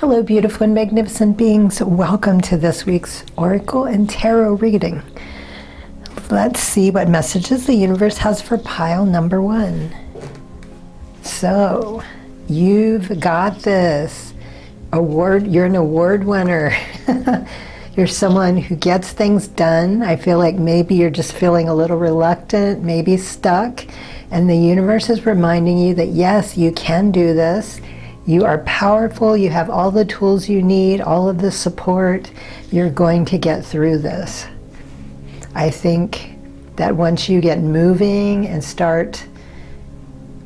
Hello, beautiful and magnificent beings. Welcome to this week's Oracle and Tarot reading. Let's see what messages the universe has for pile number 1. So, you've got this award. You're an award winner. You're someone who gets things done. I feel like maybe you're just feeling a little reluctant, maybe stuck. And the universe is reminding you that yes, you can do this. You are powerful. You have all the tools you need, all of the support. You're going to get through this. I think that once you get moving and start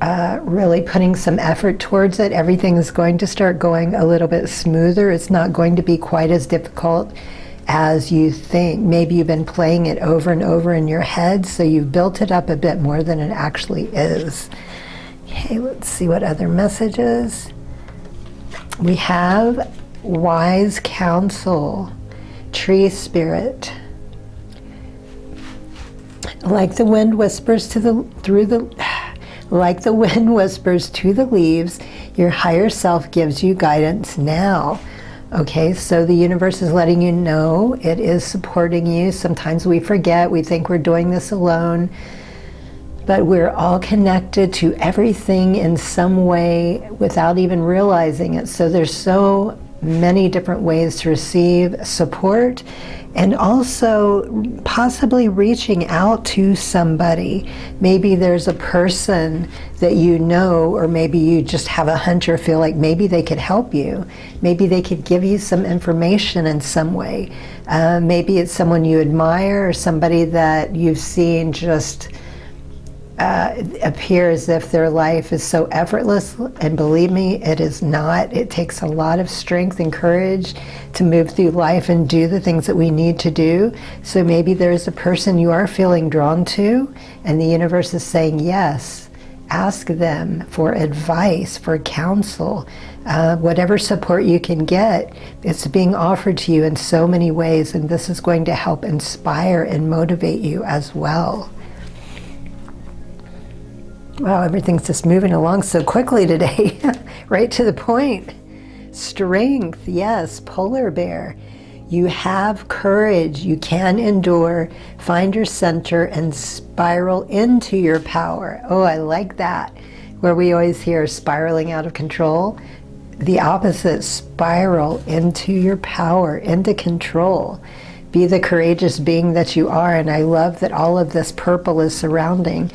really putting some effort towards it, everything is going to start going a little bit smoother. It's not going to be quite as difficult as you think. Maybe you've been playing it over and over in your head, so you've built it up a bit more than it actually is. Okay, let's see what other messages. We have wise counsel, tree spirit. Like the wind whispers like the wind whispers to the leaves, your higher self gives you guidance now. Okay, so the universe is letting you know it is supporting you. Sometimes we forget, we think we're doing this alone, but we're all connected to everything in some way without even realizing it. So there's so many different ways to receive support, and also possibly reaching out to somebody. Maybe there's a person that you know, or maybe you just have a hunch or feel like maybe they could help you. Maybe they could give you some information in some way. Maybe it's someone you admire, or somebody that you've seen just appear as if their life is so effortless, and believe me, it is not. It takes a lot of strength and courage to move through life and do the things that we need to do. So maybe there's a person you are feeling drawn to, and the universe is saying yes. Ask them for advice, for counsel, whatever support you can get. It's being offered to you in so many ways, and this is going to help inspire and motivate you as well. Wow, everything's just moving along so quickly today. Right to the point. Strength, yes, polar bear. You have courage. You can endure. Find your center and spiral into your power. Oh, I like that. Where we always hear spiraling out of control. The opposite, spiral into your power, into control. Be the courageous being that you are. And I love that all of this purple is surrounding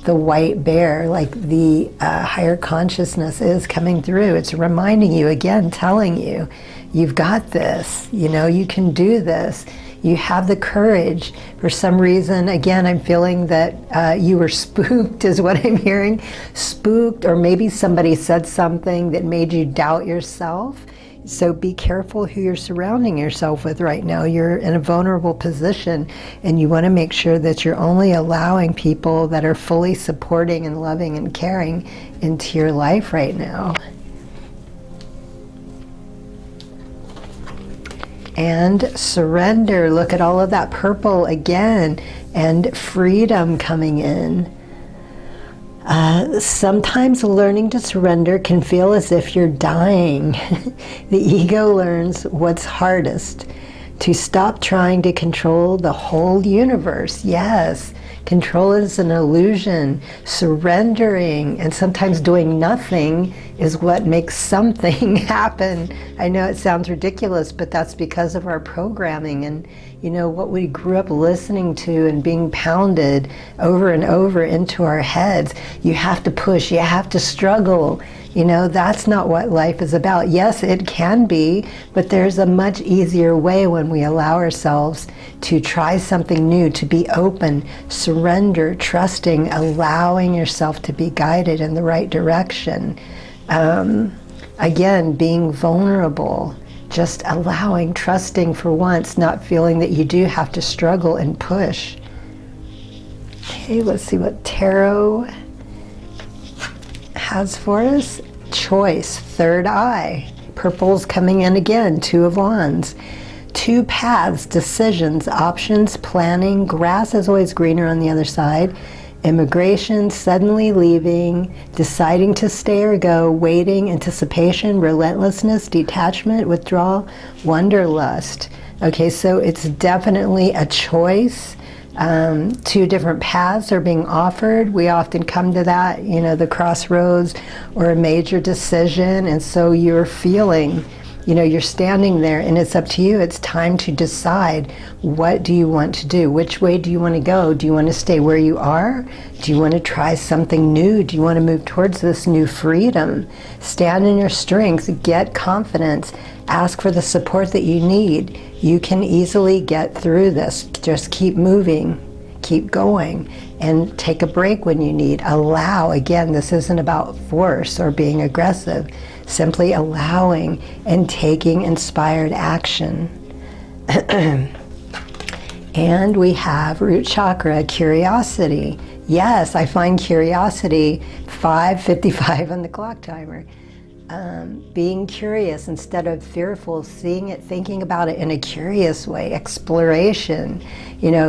the white bear, like the higher consciousness is coming through. It's reminding you again, telling you, you've got this, you know, you can do this. You have the courage. For some reason, again, I'm feeling that you were spooked is what I'm hearing. Spooked, or maybe somebody said something that made you doubt yourself. So be careful who you're surrounding yourself with right now. You're in a vulnerable position, and you want to make sure that you're only allowing people that are fully supporting and loving and caring into your life right now. And surrender. Look at all of that purple again, and freedom coming in. Sometimes learning to surrender can feel as if you're dying. The ego learns what's hardest: to stop trying to control the whole universe. Yes, control is an illusion. Surrendering and sometimes doing nothing is what makes something happen. I know it sounds ridiculous, but that's because of our programming and, you know, what we grew up listening to and being pounded over and over into our heads. You have to push, you have to struggle. You know, that's not what life is about. Yes, it can be, but there's a much easier way when we allow ourselves to try something new, to be open, surrender, trusting, allowing yourself to be guided in the right direction. Again, being vulnerable, just allowing, trusting for once, not feeling that you do have to struggle and push. Okay, let's see what tarot has for us. Choice, third eye. Purple's coming in again, 2 of Wands. 2 paths, decisions, options, planning. Grass is always greener on the other side. Immigration, suddenly leaving, deciding to stay or go, waiting, anticipation, relentlessness, detachment, withdrawal, wanderlust. Okay, so it's definitely a choice. Two different paths are being offered. We often come to that, the crossroads or a major decision, and so you're feeling, you're standing there, and it's up to you. It's time to decide, what do you want to do? Which way do you want to go? Do you want to stay where you are? Do you want to try something new? Do you want to move towards this new freedom? Stand in your strength, get confidence, ask for the support that you need. You can easily get through this. Just keep moving, keep going, and take a break when you need. Allow, again, this isn't about force or being aggressive. Simply allowing and taking inspired action. And we have root chakra, curiosity. Yes, I find curiosity 5:55 on the clock timer. Being curious instead of fearful, seeing it, thinking about it in a curious way, exploration,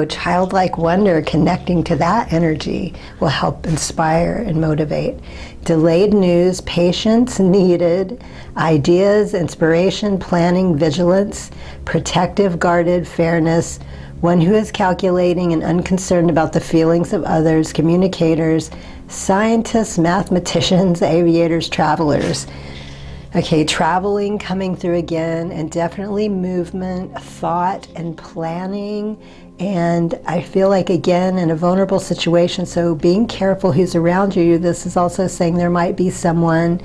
childlike wonder, connecting to that energy will help inspire and motivate. Delayed news, patience needed, ideas, inspiration, planning, vigilance, protective, guarded, fairness, one who is calculating and unconcerned about the feelings of others, communicators, scientists, mathematicians, aviators, travelers. Okay, traveling coming through again, and definitely movement, thought, and planning. And I feel like, again, in a vulnerable situation, so being careful who's around you. This is also saying there might be someone,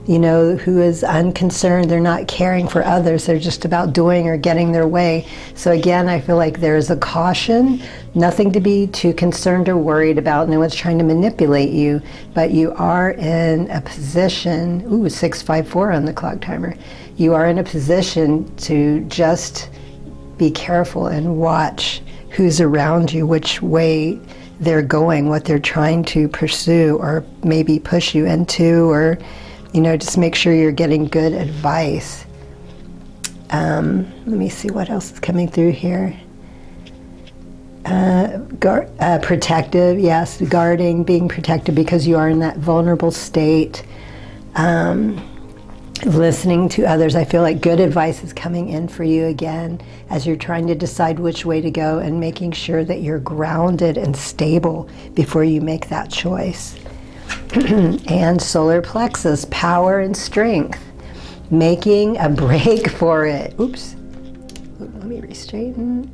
who is unconcerned. They're not caring for others. They're just about doing or getting their way. So again, I feel like there is a caution, nothing to be too concerned or worried about. No one's trying to manipulate you, but you are in a position, 6:54 on the clock timer. You are in a position to just be careful and watch who's around you, which way they're going, what they're trying to pursue or maybe push you into, or just make sure you're getting good advice. Let me see what else is coming through here. Protective, yes, guarding, being protected because you are in that vulnerable state. Listening to others. I feel like good advice is coming in for you again as you're trying to decide which way to go, and making sure that you're grounded and stable before you make that choice. And solar plexus, power and strength, making a break for it. Oops, let me re-straighten.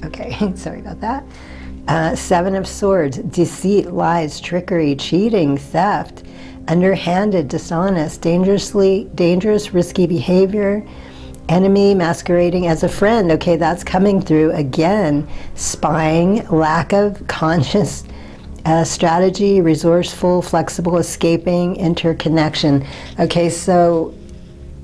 Okay, sorry about that. Seven of Swords, deceit, lies, trickery, cheating, theft, underhanded, dishonest, dangerous, risky behavior, enemy masquerading as a friend. Okay, that's coming through again. Spying, lack of conscious strategy, resourceful, flexible, escaping, interconnection. Okay, so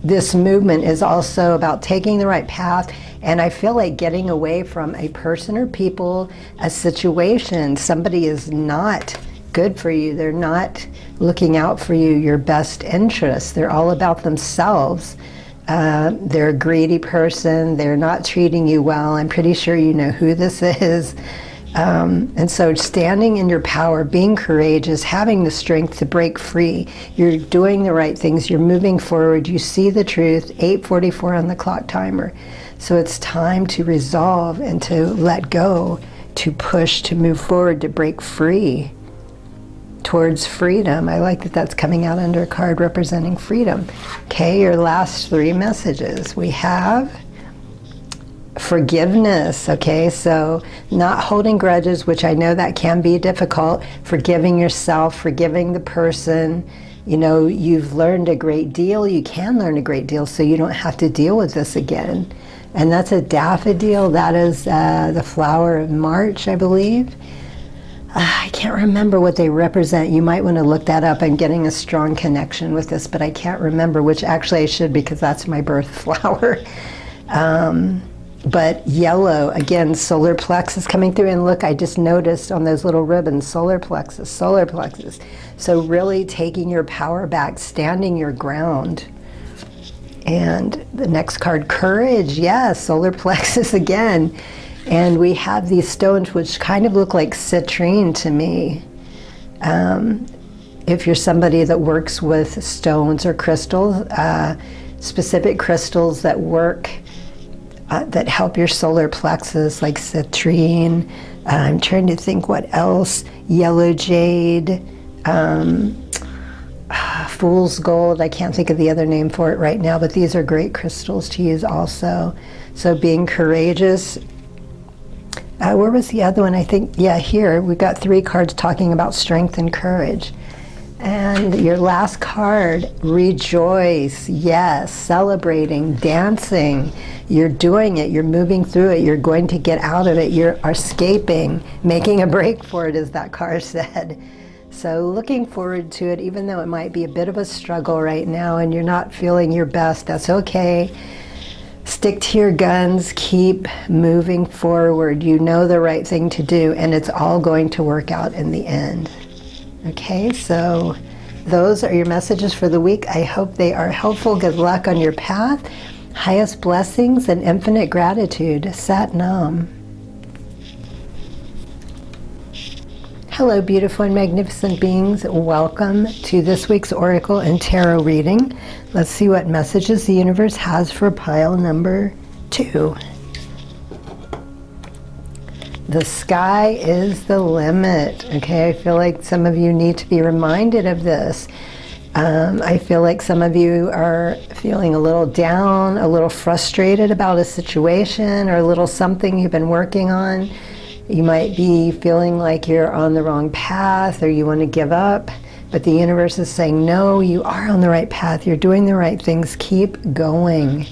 this movement is also about taking the right path, and I feel like getting away from a person or people, a situation. Somebody is not good for you. They're not looking out for you, your best interests. They're all about themselves. They're a greedy person. They're not treating you well. I'm pretty sure you know who this is. And so standing in your power, being courageous, having the strength to break free, you're doing the right things, you're moving forward, you see the truth, 8:44 on the clock timer. So it's time to resolve and to let go, to push, to move forward, to break free towards freedom. I like that that's coming out under a card representing freedom. Okay, your last three messages. We have forgiveness. Okay, so not holding grudges, which I know that can be difficult. Forgiving yourself, forgiving the person. You've learned a great deal. You can learn a great deal, so you don't have to deal with this again. And that's a daffodil. That is the flower of March, I believe. I can't remember what they represent. You might want to look that up. I'm getting a strong connection with this, but I can't remember, which actually I should, because that's my birth flower. But yellow, again, solar plexus coming through. And look, I just noticed on those little ribbons, solar plexus, solar plexus. So really taking your power back, standing your ground. And the next card, courage. Yes, solar plexus again. And we have these stones which kind of look like citrine to me. If you're somebody that works with stones or crystals, specific crystals that work, that help your solar plexus, like citrine. I'm trying to think what else. Yellow jade, fool's gold. I can't think of the other name for it right now, but these are great crystals to use also. So being courageous. Where was the other one? I think, yeah, here. We got 3 cards talking about strength and courage. And your last card, rejoice, yes, celebrating, dancing. You're doing it, you're moving through it, you're going to get out of it, you're escaping, making a break for it, as that card said. So looking forward to it, even though it might be a bit of a struggle right now and you're not feeling your best, that's okay. Stick to your guns, keep moving forward. You know the right thing to do, and it's all going to work out in the end. Okay, so those are your messages for the week. I hope they are helpful. Good luck on your path. Highest blessings and infinite gratitude. Sat Nam. Hello, beautiful and magnificent beings. Welcome to this week's Oracle and Tarot reading. Let's see what messages the universe has for pile number 2. The sky is the limit. Okay, I feel like some of you need to be reminded of this. I feel like some of you are feeling a little down, a little frustrated about a situation or a little something you've been working on. You might be feeling like you're on the wrong path or you want to give up, but the universe is saying, no, you are on the right path. You're doing the right things. Keep going.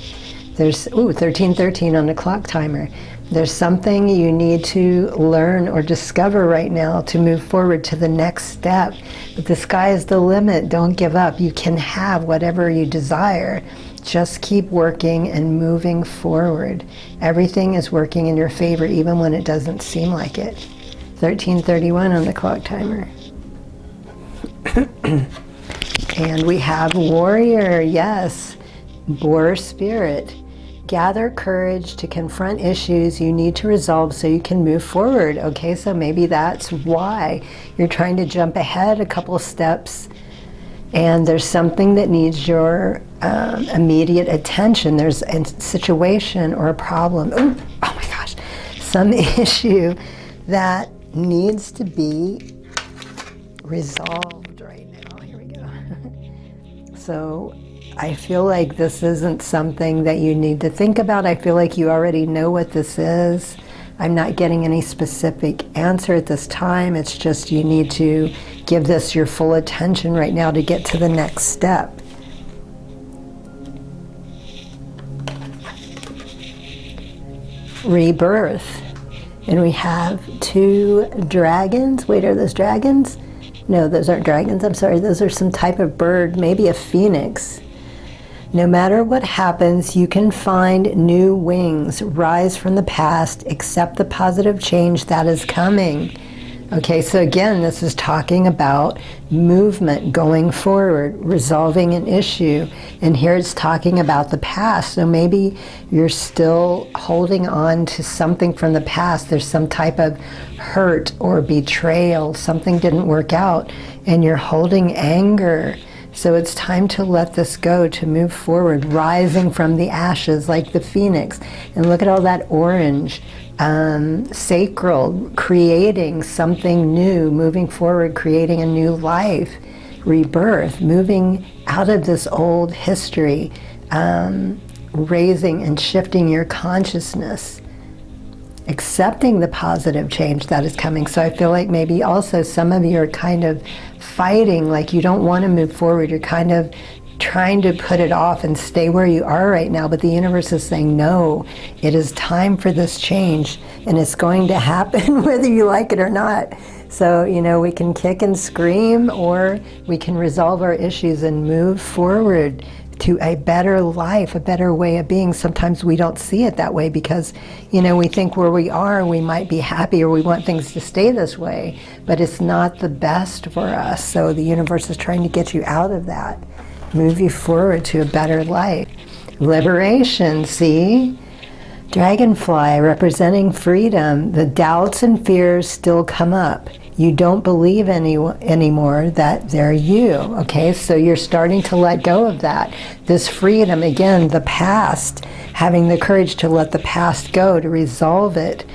There's 1313 on the clock timer. There's something you need to learn or discover right now to move forward to the next step. But the sky is the limit. Don't give up. You can have whatever you desire. Just keep working and moving forward. Everything is working in your favor, even when it doesn't seem like it. 1331 on the clock timer. And we have warrior, yes, boar spirit. Gather courage to confront issues you need to resolve so you can move forward. Okay, so maybe that's why you're trying to jump ahead a couple of steps and there's something that needs your immediate attention. There's a situation or a problem. Ooh, oh my gosh, some issue that needs to be resolved right now. Here we go. So I feel like this isn't something that you need to think about. I feel like you already know what this is. I'm not getting any specific answer at this time. It's just you need to give this your full attention right now to get to the next step. Rebirth. And we have 2 dragons. Wait, are those dragons? No, those aren't dragons. I'm sorry. Those are some type of bird, maybe a phoenix. No matter what happens, you can find new wings, rise from the past, accept the positive change that is coming. Okay, so again, this is talking about movement, going forward, resolving an issue. And here it's talking about the past. So maybe you're still holding on to something from the past. There's some type of hurt or betrayal. Something didn't work out and you're holding anger. So it's time to let this go, to move forward, rising from the ashes like the phoenix. And look at all that orange, sacral, creating something new, moving forward, creating a new life, rebirth, moving out of this old history, raising and shifting your consciousness, accepting the positive change that is coming. So I feel like maybe also some of you are kind of fighting, like you don't want to move forward. You're kind of trying to put it off and stay where you are right now, but the universe is saying, no, it is time for this change, and it's going to happen whether you like it or not. So, you know, we can kick and scream, or we can resolve our issues and move forward to a better life, a better way of being. Sometimes we don't see it that way because, you know, we think where we are, we might be happy or we want things to stay this way, but it's not the best for us. So the universe is trying to get you out of that, move you forward to a better life. Liberation, see? Dragonfly representing freedom. The doubts and fears still come up. You don't believe anymore that they're you, okay? So you're starting to let go of that. This freedom, again, the past, having the courage to let the past go, to resolve it,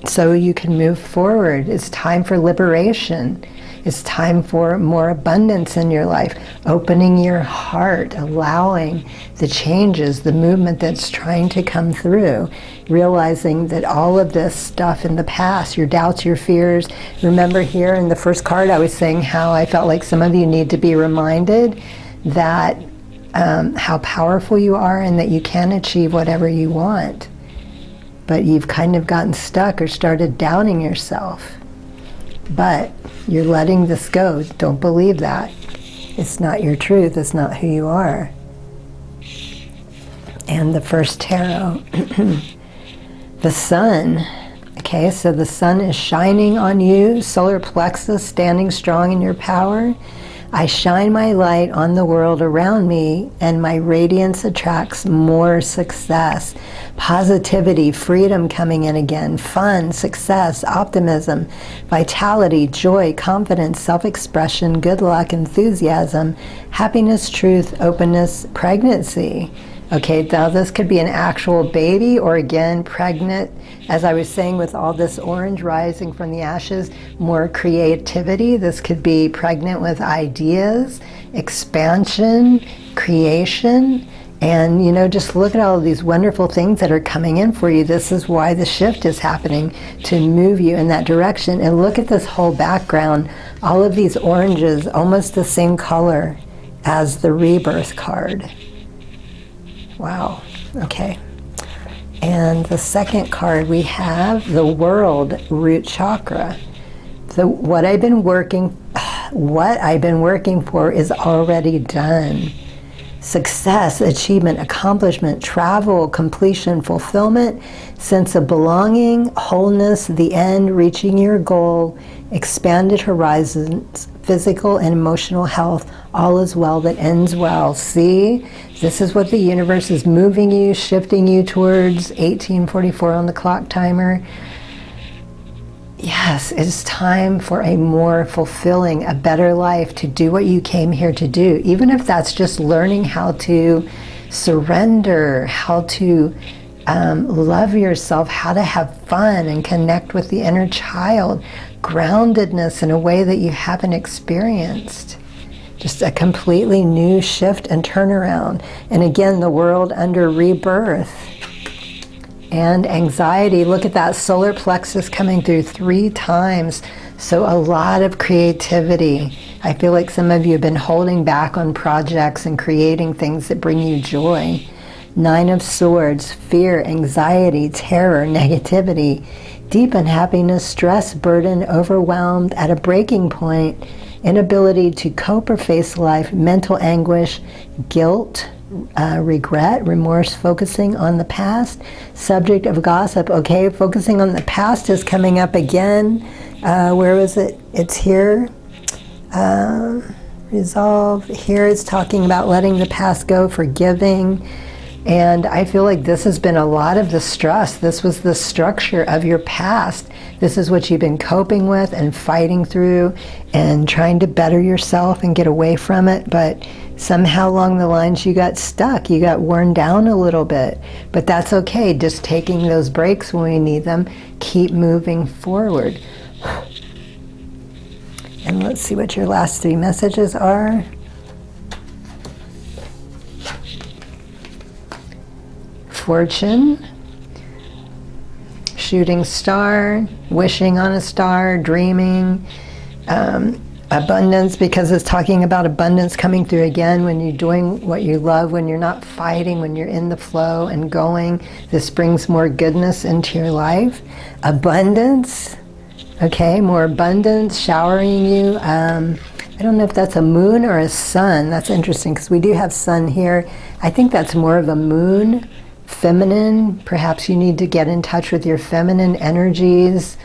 so you can move forward. It's time for liberation. It's time for more abundance in your life, opening your heart, allowing the changes, the movement that's trying to come through, realizing that all of this stuff in the past, your doubts, your fears. Remember here in the first card, I was saying how I felt like some of you need to be reminded that how powerful you are and that you can achieve whatever you want. But you've kind of gotten stuck or started doubting yourself. But you're letting this go. Don't believe that. It's not your truth. It's not who you are. And the first tarot, the sun. Okay, so the sun is shining on you, solar plexus, standing strong in your power. I shine my light on the world around me, and my radiance attracts more success. Positivity, freedom coming in again, fun, success, optimism, vitality, joy, confidence, self-expression, good luck, enthusiasm, happiness, truth, openness, pregnancy. Okay, now this could be an actual baby or again, pregnant. As I was saying, with all this orange rising from the ashes, more creativity. This could be pregnant with ideas, expansion, creation. And, you know, just look at all of these wonderful things that are coming in for you. This is why the shift is happening, to move you in that direction. And look at this whole background. All of these oranges, almost the same color as the rebirth card. Wow, okay. And the second card we have, the world root chakra. What I've been working for is already done. Success, achievement, accomplishment, travel, completion, fulfillment, sense of belonging, wholeness, the end, reaching your goal, expanded horizons, physical and emotional health, all is well that ends well. See, this is what the universe is moving you, shifting you towards. 1844 on the clock timer. Yes, it's time for a more fulfilling, a better life, to do what you came here to do. Even if that's just learning how to surrender, how to love yourself, how to have fun and connect with the inner child, groundedness in a way that you haven't experienced. Just a completely new shift and turnaround. And again, the world under rebirth. And anxiety, look at that solar plexus coming through 3 times. So a lot of creativity. I feel like some of you have been holding back on projects and creating things that bring you joy. 9 of Swords, fear, anxiety, terror, negativity, deep unhappiness, stress, burden, overwhelmed, at a breaking point, inability to cope or face life, mental anguish, guilt, regret, remorse, focusing on the past, subject of gossip. Okay, focusing on the past is coming up again. Where was it? It's here. Resolve. Here it's talking about letting the past go, forgiving. And I feel like this has been a lot of the stress. This was the structure of your past. This is what you've been coping with and fighting through and trying to better yourself and get away from it. But somehow along the lines you got stuck. You got worn down a little bit. But that's okay. Just taking those breaks when we need them. Keep moving forward. And let's see what your last 3 messages are. Fortune, shooting star, wishing on a star, dreaming, abundance, because it's talking about abundance coming through again when you're doing what you love, when you're not fighting, when you're in the flow and going. This brings more goodness into your life. Abundance, okay, more abundance showering you. I don't know if that's a moon or a sun. That's interesting because we do have sun here. I think that's more of a moon. Feminine, perhaps you need to get in touch with your feminine energies,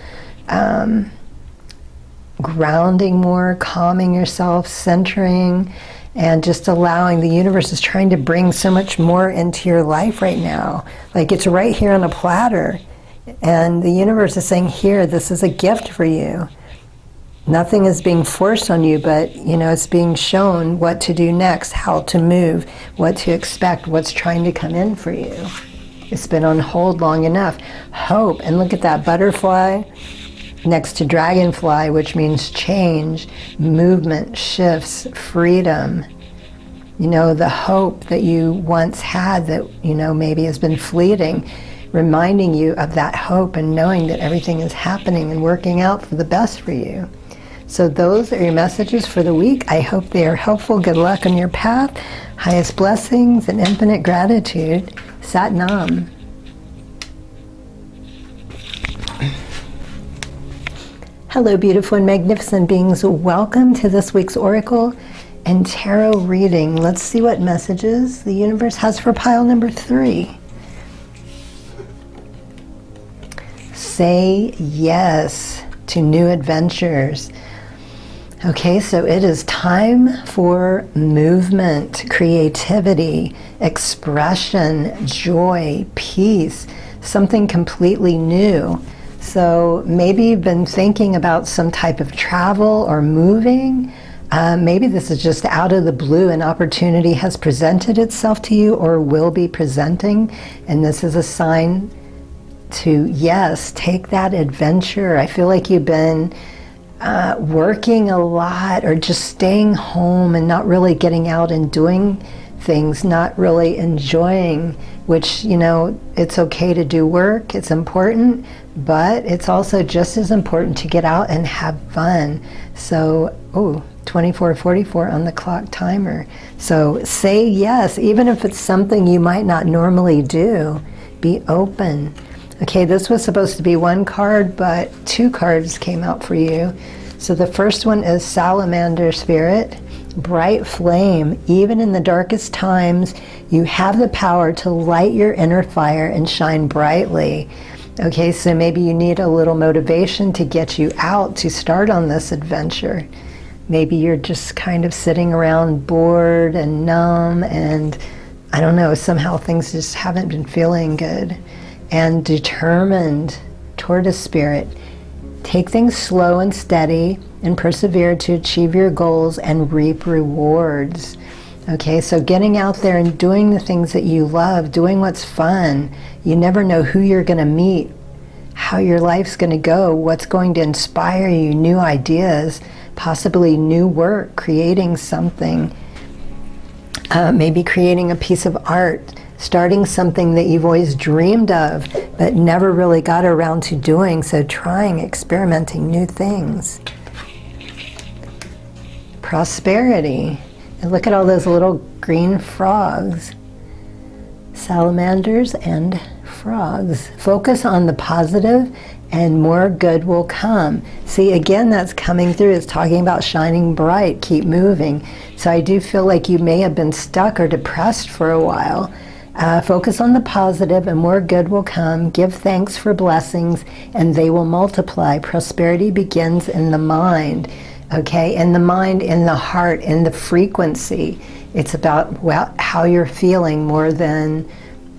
grounding more, calming yourself, centering, and just allowing. The universe is trying to bring so much more into your life right now. Like it's right here on a platter. And the universe is saying, here, this is a gift for you. Nothing is being forced on you, but it's being shown what to do next, how to move, what to expect, what's trying to come in for you. It's been on hold long enough. Hope, and look at that butterfly next to dragonfly, which means change, movement, shifts, freedom. The hope that you once had that, maybe has been fleeting, reminding you of that hope and knowing that everything is happening and working out for the best for you. So those are your messages for the week. I hope they are helpful. Good luck on your path. Highest blessings and infinite gratitude. Sat Nam. Hello, beautiful and magnificent beings. Welcome to this week's Oracle and Tarot reading. Let's see what messages the universe has for pile number 3. Say yes to new adventures. Okay, so it is time for movement, creativity, expression, joy, peace, something completely new. So maybe you've been thinking about some type of travel or moving. Maybe this is just out of the blue. An opportunity has presented itself to you or will be presenting, and this is a sign to, yes, take that adventure. I feel like you've been working a lot or just staying home and not really getting out and doing things, not really enjoying, which, it's okay to do work, it's important, but it's also just as important to get out and have fun. So, 24:44 on the clock timer. So say yes, even if it's something you might not normally do, be open. Okay, this was supposed to be one card, but 2 cards came out for you. So the first one is Salamander Spirit, bright flame. Even in the darkest times, you have the power to light your inner fire and shine brightly. Okay, so maybe you need a little motivation to get you out to start on this adventure. Maybe you're just kind of sitting around bored and numb and, I don't know, somehow things just haven't been feeling good. And determined, Tortoise Spirit. Take things slow and steady and persevere to achieve your goals and reap rewards. Okay, so getting out there and doing the things that you love, doing what's fun. You never know who you're going to meet, how your life's going to go, what's going to inspire you, new ideas, possibly new work, creating something, maybe creating a piece of art, starting something that you've always dreamed of but never really got around to doing. So trying, experimenting new things. Prosperity. And look at all those little green frogs. Salamanders and frogs. Focus on the positive and more good will come. See, again, that's coming through. It's talking about shining bright, keep moving. So I do feel like you may have been stuck or depressed for a while. Focus on the positive and more good will come. Give thanks for blessings and they will multiply. Prosperity begins in the mind. Okay, in the mind, in the heart, in the frequency. It's about how you're feeling more than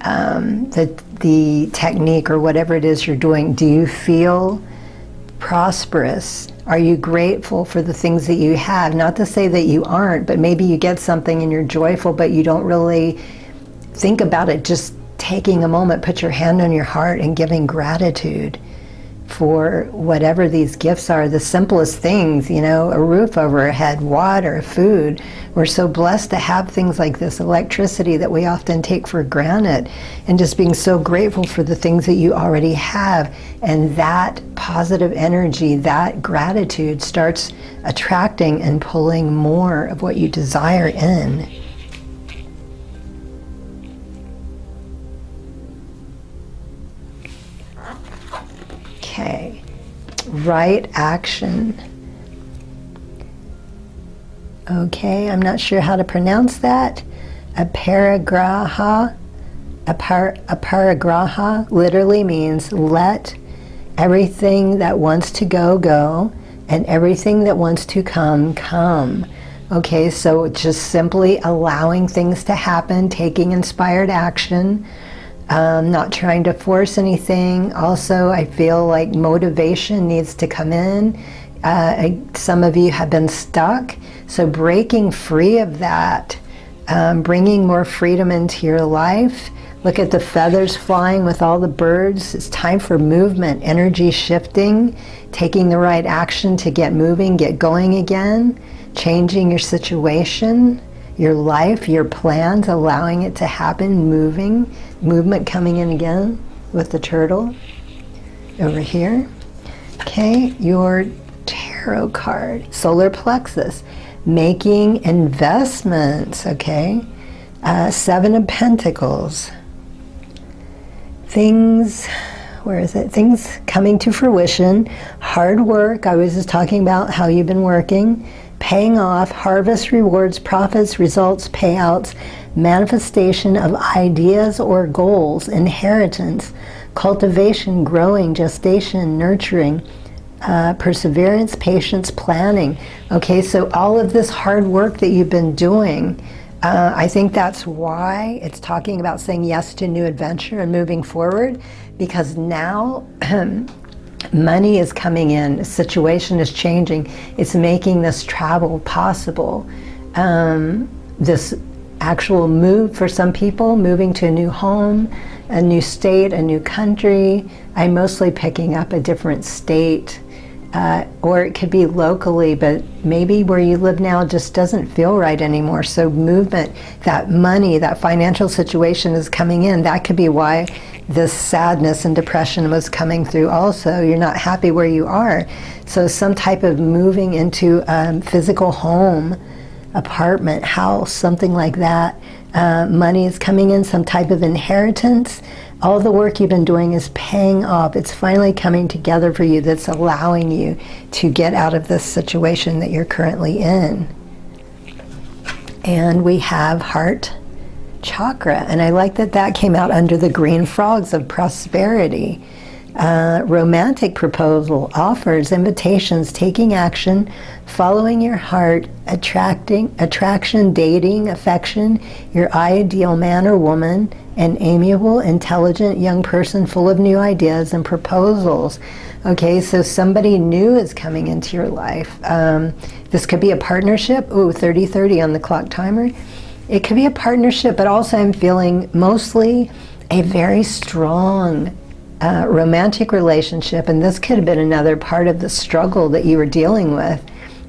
the technique or whatever it is you're doing. Do you feel prosperous? Are you grateful for the things that you have? Not to say that you aren't, but maybe you get something and you're joyful, but you don't really think about it. Just taking a moment, put your hand on your heart and giving gratitude for whatever these gifts are, the simplest things, a roof over our head, water, food. We're so blessed to have things like this, electricity that we often take for granted, and just being so grateful for the things that you already have. And that positive energy, that gratitude starts attracting and pulling more of what you desire in. Okay, right action. Okay, I'm not sure how to pronounce that. Aparigraha. Aparigraha literally means let everything that wants to go, go, and everything that wants to come, come. Okay, so just simply allowing things to happen, taking inspired action, not trying to force anything. Also, I feel like motivation needs to come in. Some of you have been stuck, so breaking free of that, bringing more freedom into your life. Look at the feathers flying with all the birds. It's time for movement, energy shifting, taking the right action to get moving, get going again, changing your situation, your life, your plans, allowing it to happen, movement coming in again with the turtle over here. Okay, your tarot card, solar plexus, making investments, okay? Seven of Pentacles. Things, where is it? Things coming to fruition, hard work. I was just talking about how you've been working, paying off, harvest, rewards, profits, results, payouts, manifestation of ideas or goals, inheritance, cultivation, growing, gestation, nurturing, perseverance, patience, planning. Okay, so all of this hard work that you've been doing, I think that's why it's talking about saying yes to new adventure and moving forward, because now money is coming in, the situation is changing, it's making this travel possible. This actual move for some people, moving to a new home, a new state, a new country. I'm mostly picking up a different state. Or it could be locally, but maybe where you live now just doesn't feel right anymore. So movement, that money, that financial situation is coming in. That could be why this sadness and depression was coming through also. You're not happy where you are. So some type of moving into a physical home, apartment, house, something like that. Money is coming in, some type of inheritance. All the work you've been doing is paying off. It's finally coming together for you, that's allowing you to get out of this situation that you're currently in. And we have heart chakra, and I like that that came out under the green frogs of prosperity. Romantic proposal, offers, invitations, taking action, following your heart, attraction, dating, affection, your ideal man or woman, an amiable, intelligent young person full of new ideas and proposals. Okay, so somebody new is coming into your life. This could be a partnership. Ooh, 30-30 on the clock timer. It could be a partnership, but also I'm feeling mostly a very strong romantic relationship, and this could have been another part of the struggle that you were dealing with.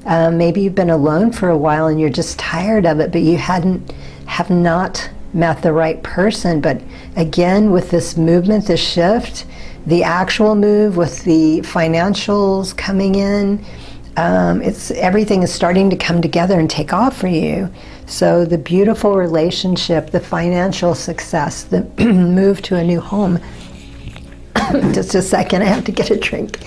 Maybe you've been alone for a while and you're just tired of it, but you have not met the right person. But again, with this movement, this shift, the actual move with the financials coming in, everything is starting to come together and take off for you. So the beautiful relationship, the financial success, the move to a new home. Just a second, I have to get a drink.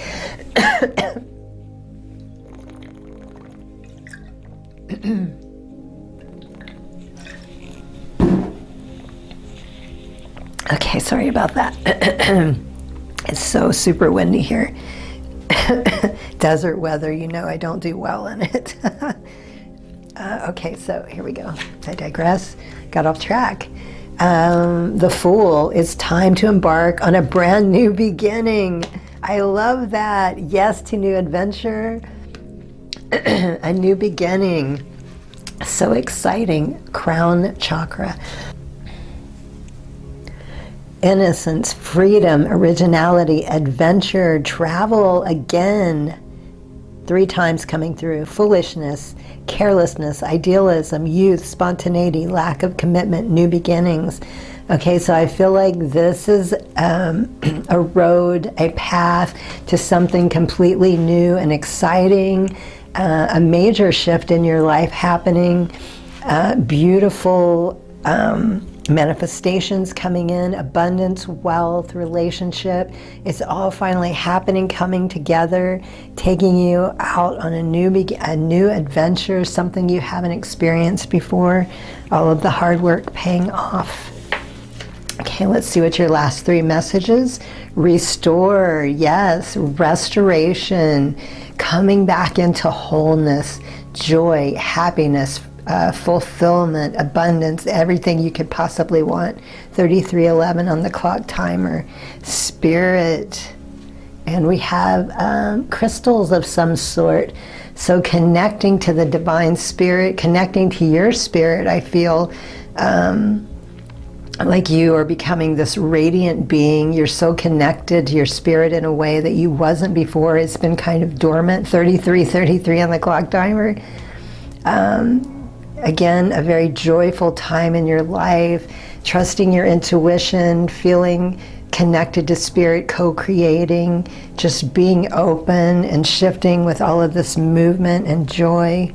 Okay, sorry about that. It's so super windy here. Desert weather, you know I don't do well in it. Okay, so here we go. I digress. Got off track. The Fool, it's time to embark on a brand new beginning. I love that. Yes to new adventure. A new beginning. So exciting. Crown chakra. Innocence, freedom, originality, adventure, travel again. 3 times coming through. Foolishness, carelessness, idealism, youth, spontaneity, lack of commitment, new beginnings. Okay, so I feel like this is a road, a path to something completely new and exciting, a major shift in your life happening, beautiful manifestations coming in, abundance, wealth, relationship. It's all finally happening, coming together, taking you out on a new adventure, something you haven't experienced before. All of the hard work paying off. Okay, let's see what your last 3 messages. Restore, yes, restoration, coming back into wholeness, joy, happiness, fulfillment, abundance, everything you could possibly want. 3311 on the clock timer. Spirit. And we have crystals of some sort. So connecting to the divine spirit, connecting to your spirit, I feel like you are becoming this radiant being. You're so connected to your spirit in a way that you wasn't before. It's been kind of dormant. 3333 on the clock timer. Again, a very joyful time in your life, trusting your intuition, feeling connected to spirit, co-creating, just being open and shifting with all of this movement and joy.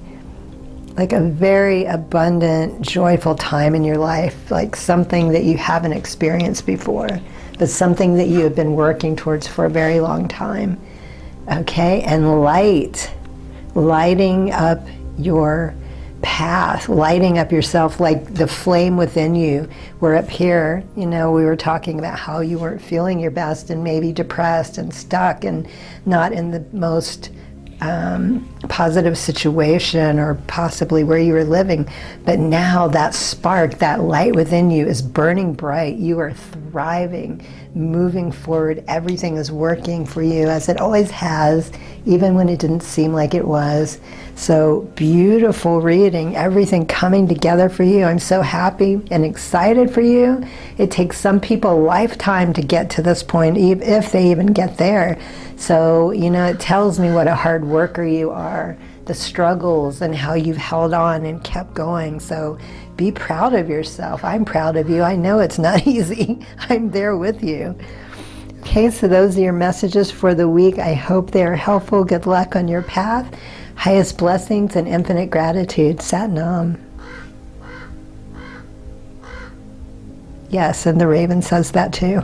Like a very abundant, joyful time in your life, like something that you haven't experienced before, but something that you have been working towards for a very long time. Okay, and lighting up your path, lighting up yourself, like the flame within you. We're up here, you know, we were talking about how you weren't feeling your best and maybe depressed and stuck and not in the most positive situation or possibly where you were living. But now that spark, that light within you is burning bright. You are thriving, moving forward. Everything is working for you as it always has, even when it didn't seem like it was. So beautiful reading, everything coming together for you. I'm so happy and excited for you. It takes some people a lifetime to get to this point, if they even get there. So, you know, it tells me what a hard worker you are, the struggles and how you've held on and kept going. So be proud of yourself. I'm proud of you. I know it's not easy. I'm there with you. Okay, so those are your messages for the week. I hope they are helpful. Good luck on your path. Highest blessings and infinite gratitude. Sat Nam. Yes, and the raven says that too.